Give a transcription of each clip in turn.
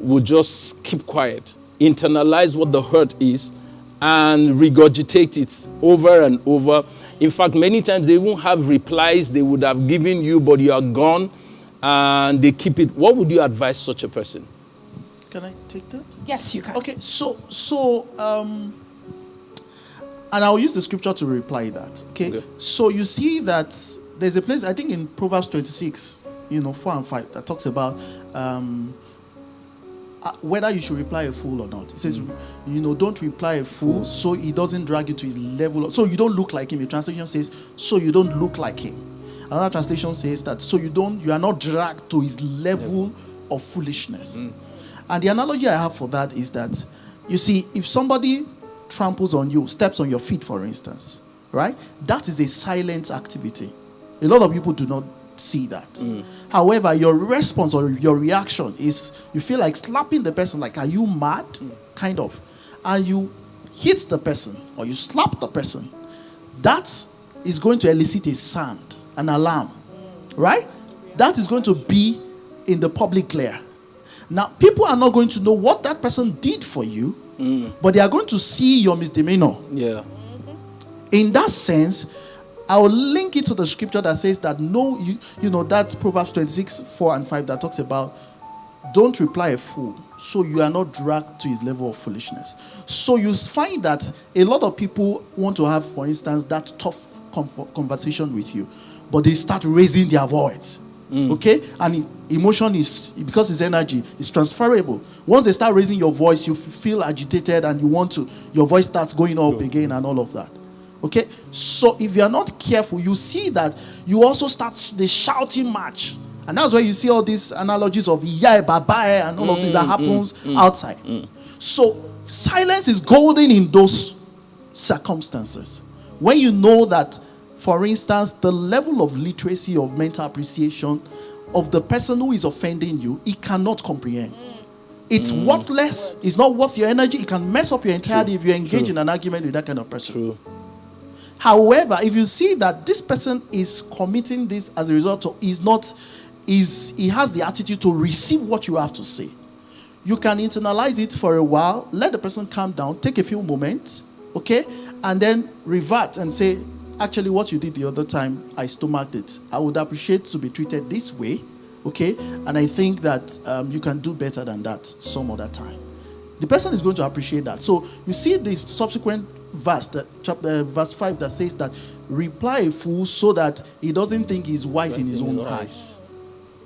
will just keep quiet, internalize what the hurt is, and regurgitate it over and over. In fact, many times they even have replies they would have given you, but you are gone, and they keep it. What would you advise such a person? Can I take that? Yes, you can. Okay, and I'll use the scripture to reply that. Okay? So you see that there's a place, I think in Proverbs 26, 4 and 5, that talks about whether you should reply a fool or not. It says, don't reply a fool so he doesn't drag you to his level. So you don't look like him. The translation says, so you don't look like him. Another translation says that, so you are not dragged to his level of foolishness. And the analogy I have for that is that, you see, if somebody tramples on you, steps on your feet, for instance, right? That is a silent activity. A lot of people do not see that. However, your response or your reaction is you feel like slapping the person, like, are you mad? Kind of. And you hit the person or you slap the person. That is going to elicit a sound, an alarm, right? That is going to be in the public glare. Now, people are not going to know what that person did for you, but they are going to see your misdemeanor. Yeah. In that sense, I will link it to the scripture that says that that Proverbs 26, 4 and 5 that talks about don't reply a fool, so you are not dragged to his level of foolishness. So you find that a lot of people want to have, for instance, that tough conversation with you, but they start raising their voice. Okay? And emotion is, because it's energy, it's transferable. Once they start raising your voice, you feel agitated and your voice starts going up again and all of that. Okay? So if you're not careful, you see that you also start the shouting match. And that's where you see all these analogies of yeah, bye-bye and all of this that happens outside. So silence is golden in those circumstances. When you know that, for instance, the level of literacy of mental appreciation of the person who is offending you, it cannot comprehend. It's worthless. It's not worth your energy. It can mess up your entire day if you engage in an argument with that kind of person. However, if you see that this person is committing this as a result of he has the attitude to receive what you have to say, you can internalize it for a while, let the person calm down, take a few moments, okay, and then revert and say, actually, what you did the other time, I stomached it. I would appreciate to be treated this way, okay? And I think that you can do better than that some other time. The person is going to appreciate that. So you see the subsequent verse, verse 5 that says that reply a fool so that he doesn't think he's wise in his own eyes.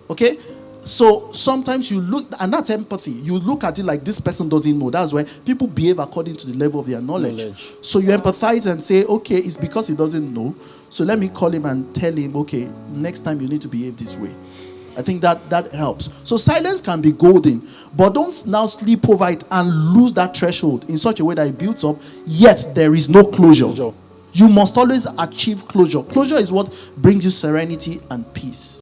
Okay? So sometimes you look, and that's empathy. You look at it like this person doesn't know. That's why people behave according to the level of their knowledge. So you empathize and say, okay, it's because he doesn't know. So let me call him and tell him, okay, next time you need to behave this way. I think that helps. So silence can be golden, but don't now sleep over it and lose that threshold in such a way that it builds up, yet there is no closure. You must always achieve closure. Closure is what brings you serenity and peace.